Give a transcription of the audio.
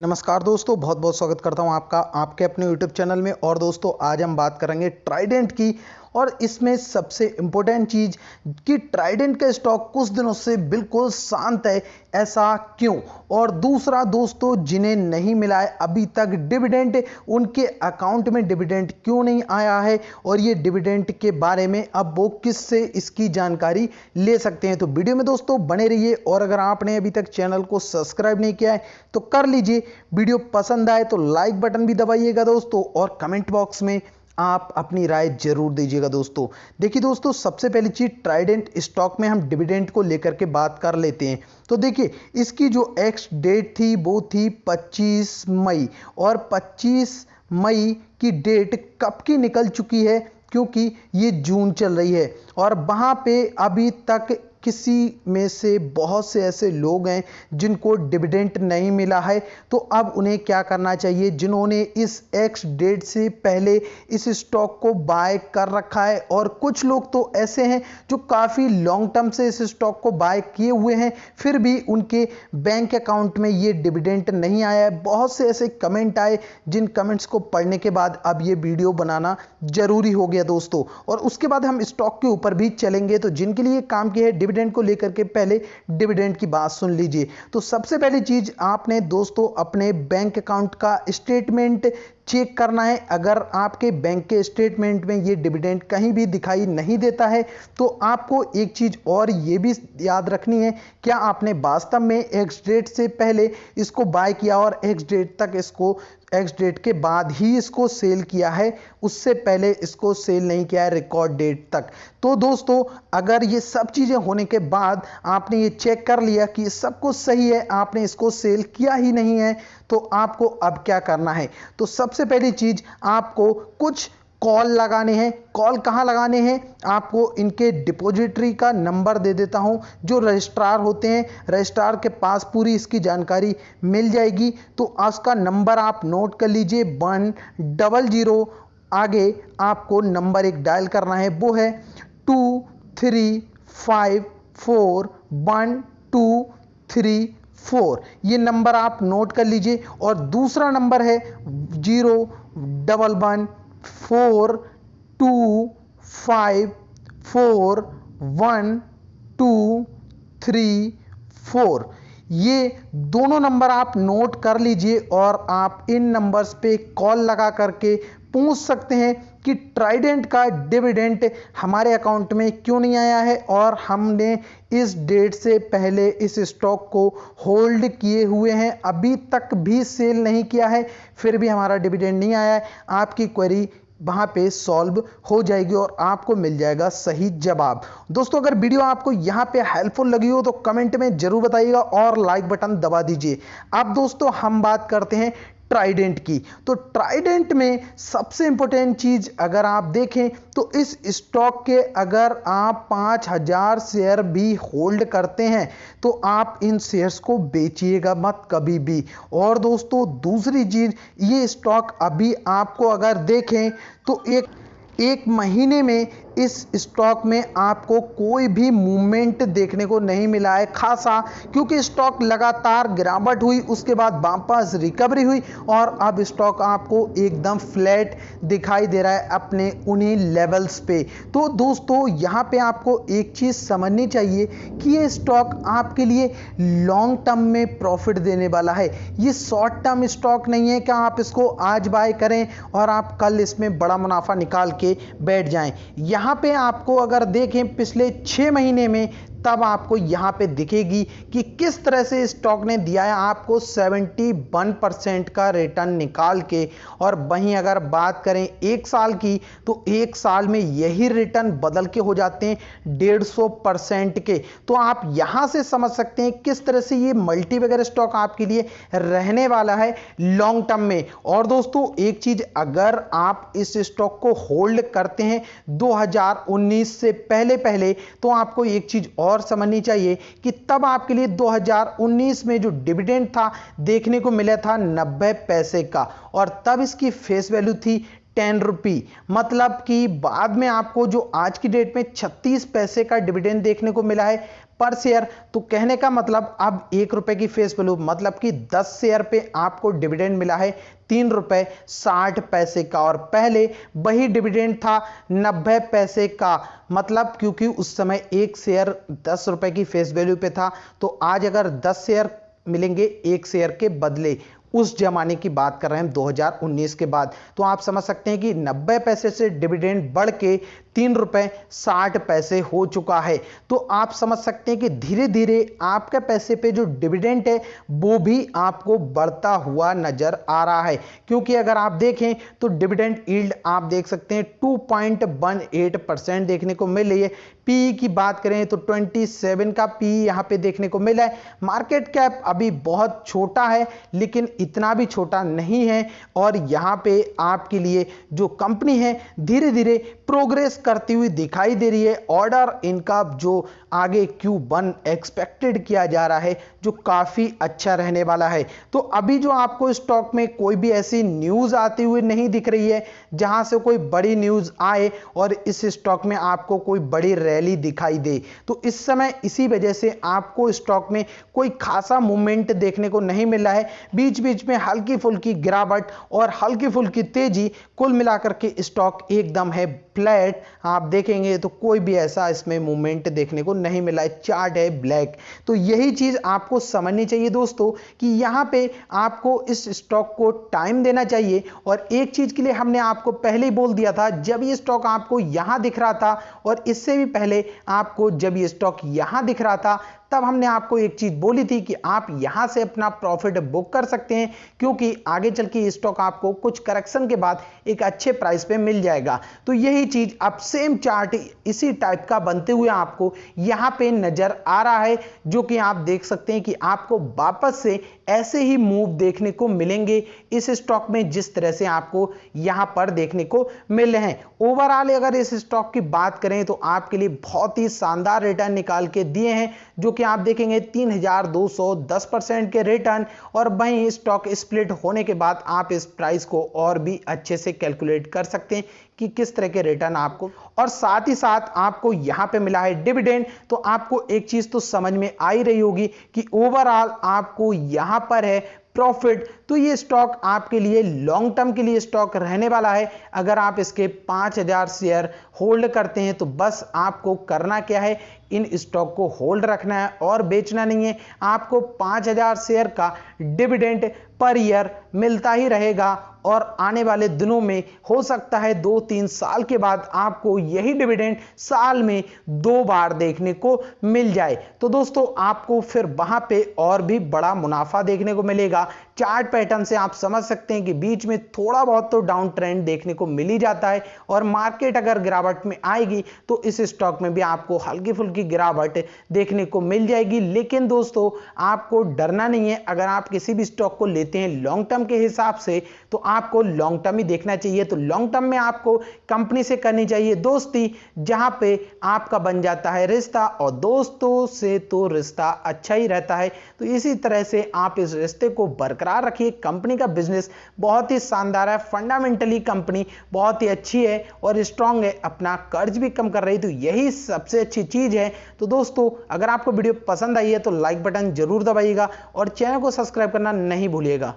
नमस्कार दोस्तों, बहुत बहुत स्वागत करता हूं आपका आपके अपने YouTube चैनल में। और दोस्तों आज हम बात करेंगे ट्राइडेंट की। और इसमें सबसे इम्पोर्टेंट चीज़ कि ट्राइडेंट का स्टॉक कुछ दिनों से बिल्कुल शांत है, ऐसा क्यों। और दूसरा दोस्तों, जिन्हें नहीं मिला है अभी तक डिविडेंड, उनके अकाउंट में डिविडेंड क्यों नहीं आया है, और ये डिविडेंड के बारे में अब वो किससे इसकी जानकारी ले सकते हैं। तो वीडियो में दोस्तों बने रहिए। और अगर आपने अभी तक चैनल को सब्सक्राइब नहीं किया है तो कर लीजिए। वीडियो पसंद आए तो लाइक बटन भी दबाइएगा दोस्तों, और कमेंट बॉक्स में आप अपनी राय जरूर दीजिएगा दोस्तों। देखिए दोस्तों, सबसे पहली चीज ट्राइडेंट स्टॉक में हम डिविडेंड को लेकर के बात कर लेते हैं। तो देखिए, इसकी जो एक्स डेट थी वो थी 25 मई, और 25 मई की डेट कब की निकल चुकी है, क्योंकि ये जून चल रही है। और वहां पे अभी तक किसी में से बहुत से ऐसे लोग हैं जिनको डिविडेंड नहीं मिला है। तो अब उन्हें क्या करना चाहिए, जिन्होंने इस एक्स डेट से पहले इस स्टॉक को बाय कर रखा है। और कुछ लोग तो ऐसे हैं जो काफ़ी लॉन्ग टर्म से इस स्टॉक को बाय किए हुए हैं, फिर भी उनके बैंक अकाउंट में ये डिविडेंड नहीं आया है। बहुत से ऐसे कमेंट आए, जिन कमेंट्स को पढ़ने के बाद अब ये वीडियो बनाना जरूरी हो गया दोस्तों। और उसके बाद हम स्टॉक के ऊपर भी चलेंगे। तो जिनके लिए काम किया है डिविडेंड को लेकर के, पहले डिविडेंड की बात सुन लीजिए। तो सबसे पहली चीज, आपने दोस्तों अपने बैंक अकाउंट का स्टेटमेंट चेक करना है। अगर आपके बैंक के स्टेटमेंट में ये डिविडेंड कहीं भी दिखाई नहीं देता है तो आपको एक चीज और ये भी याद रखनी है, क्या आपने वास्तव में एक्स डेट से पहले इसको बाय किया और एक्स डेट तक इसको, एक्स डेट के बाद ही इसको सेल किया है, उससे पहले इसको सेल नहीं किया है रिकॉर्ड डेट तक। तो दोस्तों, अगर ये सब चीजें होने के बाद आपने ये चेक कर लिया कि सब कुछ सही है, आपने इसको सेल किया ही नहीं है, तो आपको अब क्या करना है। तो सबसे पहली चीज, आपको कुछ कॉल लगाने हैं। कॉल कहाँ लगाने हैं, आपको इनके डिपॉजिटरी का नंबर दे देता हूं, जो रजिस्ट्रार होते हैं, रजिस्ट्रार के पास पूरी इसकी जानकारी मिल जाएगी। तो उसका नंबर आप नोट कर लीजिए, 100। आगे आपको नंबर एक डायल करना है, वो है 23541234। ये नंबर आप नोट कर लीजिए। और दूसरा नंबर है 01142541234। ये दोनों नंबर आप नोट कर लीजिए, और आप इन नंबर्स पे कॉल लगा करके पूछ सकते हैं कि ट्राइडेंट का डिविडेंड हमारे अकाउंट में क्यों नहीं आया है, और हमने इस डेट से पहले इस स्टॉक को होल्ड किए हुए हैं, अभी तक भी सेल नहीं किया है, फिर भी हमारा डिविडेंड नहीं आया है। आपकी क्वेरी वहां पे सॉल्व हो जाएगी और आपको मिल जाएगा सही जवाब। दोस्तों, अगर वीडियो आपको यहां पे हेल्पफुल लगी हो तो कमेंट में जरूर बताइएगा, और लाइक बटन दबा दीजिए। अब दोस्तों हम बात करते हैं ट्राइडेंट की। तो ट्राइडेंट में सबसे इंपॉर्टेंट चीज अगर आप देखें तो इस स्टॉक के अगर आप 5000 शेयर भी होल्ड करते हैं तो आप इन शेयर्स को बेचिएगा मत कभी भी। और दोस्तों दूसरी चीज, ये स्टॉक अभी आपको अगर देखें तो एक महीने में इस स्टॉक में आपको कोई भी मूवमेंट देखने को नहीं मिला है खासा, क्योंकि स्टॉक लगातार गिरावट हुई, उसके बाद वापस रिकवरी हुई, और अब स्टॉक आपको एकदम फ्लैट दिखाई दे रहा है अपने उन्हीं लेवल्स पे। तो दोस्तों यहाँ पे आपको एक चीज़ समझनी चाहिए कि ये स्टॉक आपके लिए लॉन्ग टर्म में प्रॉफिट देने वाला है। ये शॉर्ट टर्म स्टॉक नहीं है कि आप इसको आज बाय करें और आप कल इसमें बड़ा मुनाफा निकाल के बैठ जाएं। यहाँ पे आपको अगर देखें पिछले 6 महीने में, तब आपको यहां पे दिखेगी कि किस तरह से स्टॉक ने दिया है आपको 71% का रिटर्न निकाल के। और वहीं अगर बात करें एक साल की, तो एक साल में यही रिटर्न बदल के हो जाते हैं 150% के। तो आप यहां से समझ सकते हैं किस तरह से ये मल्टी वगैरह स्टॉक आपके लिए रहने वाला है लॉन्ग टर्म में। और दोस्तों एक चीज, अगर आप इस स्टॉक को होल्ड करते हैं 2019 से पहले तो आपको एक चीज और समझनी चाहिए कि तब आपके लिए 2019 में जो डिविडेंड था देखने को मिला था 90 पैसे का, और तब इसकी फेस वैल्यू थी ₹10। मतलब कि बाद में आपको जो आज की डेट में 36 पैसे का डिविडेंड देखने को मिला है पर शेयर। तो कहने का मतलब अब ₹1 की फेस वैल्यू मतलब कि 10 शेयर पे आपको डिविडेंड मिला है ₹3.60 का, और पहले वही डिविडेंड था 90 पैसे का। मतलब क्योंकि उस समय एक शेयर ₹10 की फेस वैल्यू पे था, तो आज अगर 10 शेयर मिलेंगे एक शेयर के बदले, उस जमाने की बात कर रहे हैं हम 2019 के बाद, तो आप समझ सकते हैं कि 90 पैसे से डिविडेंड बढ़ के ₹3.60 हो चुका है। तो आप समझ सकते हैं कि धीरे धीरे आपके पैसे पे जो डिविडेंड है वो भी आपको बढ़ता हुआ नजर आ रहा है, क्योंकि अगर आप देखें तो डिविडेंड यील्ड आप देख सकते हैं 2.18% देखने को मिल रही है। पी की बात करें तो 27 का पी यहां पे देखने को मिला है। मार्केट कैप अभी बहुत छोटा है लेकिन इतना भी छोटा नहीं है, और यहां पे आपके लिए जो कंपनी है धीरे धीरे प्रोग्रेस करती हुई दिखाई दे रही है। ऑर्डर इनका जो आगे Q1 एक्सपेक्टेड किया जा रहा है जो काफी अच्छा रहने वाला है। तो अभी जो आपको स्टॉक में कोई भी ऐसी न्यूज आती हुई नहीं दिख रही है जहां से कोई बड़ी न्यूज आए और इस स्टॉक में आपको कोई बड़ी रैली दिखाई दे। तो इस समय इसी वजह से आपको स्टॉक में कोई खासा मूवमेंट देखने को नहीं मिला है। बीच बीच में हल्की फुल्की गिरावट और हल्की फुल्की तेजी, कुल मिलाकर के स्टॉक एकदम है फ्लैट। आप देखेंगे तो कोई भी ऐसा इसमें मूवमेंट देखने को नहीं मिला है, चार्ट है ब्लैक। तो यही चीज आपको समझनी चाहिए दोस्तों कि यहां पे आपको इस स्टॉक को टाइम देना चाहिए। और एक चीज के लिए हमने आपको पहले ही बोल दिया था, जब ये स्टॉक आपको यहां दिख रहा था और इससे भी पहले आपको जब ये स्टॉक यहां दिख रहा था, तब हमने आपको एक चीज बोली थी कि आप यहां से अपना प्रॉफिट बुक कर सकते हैं, क्योंकि आगे चल के स्टॉक आपको कुछ करेक्शन के बाद एक अच्छे प्राइस पे मिल जाएगा। तो यही चीज अब सेम चार्ट इसी टाइप का बनते हुए आपको यहां पे नजर आ रहा है, जो कि आप देख सकते हैं कि आपको वापस से ऐसे ही मूव देखने को मिलेंगे इस स्टॉक में जिस तरह से आपको यहां पर देखने को मिल रहे हैं। ओवरऑल अगर इस स्टॉक की बात करें तो आपके लिए बहुत ही शानदार रिटर्न निकाल के दिए हैं, जो कि आप देखेंगे 3210% के रिटर्न। और वहीं स्टॉक स्प्लिट होने के बाद आप इस प्राइस को और भी अच्छे से कैलकुलेट कर सकते हैं कि किस तरह के रिटर्न आपको, और साथ ही साथ आपको यहां पे मिला है डिविडेंड। तो आपको एक चीज तो समझ में आ ही रही होगी कि ओवरऑल आपको यहां पर है प्रॉफिट। तो ये स्टॉक आपके लिए लॉन्ग टर्म के लिए स्टॉक रहने वाला है। अगर आप इसके 5000 शेयर होल्ड करते हैं तो बस आपको करना क्या है, इन स्टॉक को होल्ड रखना है और बेचना नहीं है। आपको 5000 शेयर का डिविडेंड पर ईयर मिलता ही रहेगा, और आने वाले दिनों में हो सकता है 2-3 साल के बाद आपको यही डिविडेंड साल में 2 बार देखने को मिल जाए। तो दोस्तों आपको फिर वहां पे और भी बड़ा मुनाफा देखने को मिलेगा। चार्ट पैटर्न से आप समझ सकते हैं कि बीच में थोड़ा बहुत तो डाउन ट्रेंड देखने को मिल ही जाता है, और मार्केट अगर गिरावट में आएगी तो इस स्टॉक में भी आपको हल्की फुल्की गिरावट देखने को मिल जाएगी। लेकिन दोस्तों आपको डरना नहीं है। अगर आप किसी भी स्टॉक को लेते हैं लॉन्ग टर्म के हिसाब से तो आपको लॉन्ग टर्म ही देखना चाहिए। तो लॉन्ग टर्म में आपको कंपनी से करनी चाहिए दोस्ती, जहां पे आपका बन जाता है रिश्ता, और दोस्तों से तो रिश्ता अच्छा ही रहता है। तो इसी तरह से आप इस रिश्ते को बरकरार रखिए। कंपनी का बिजनेस बहुत ही शानदार है, फंडामेंटली कंपनी बहुत ही अच्छी है और स्ट्रांग है, अपना कर्ज भी कम कर रही है। तो यही सबसे अच्छी चीज है। तो दोस्तों अगर आपको वीडियो पसंद आई है तो लाइक बटन जरूर दबाइएगा और चैनल को सब्सक्राइब करना नहीं भूलिएगा।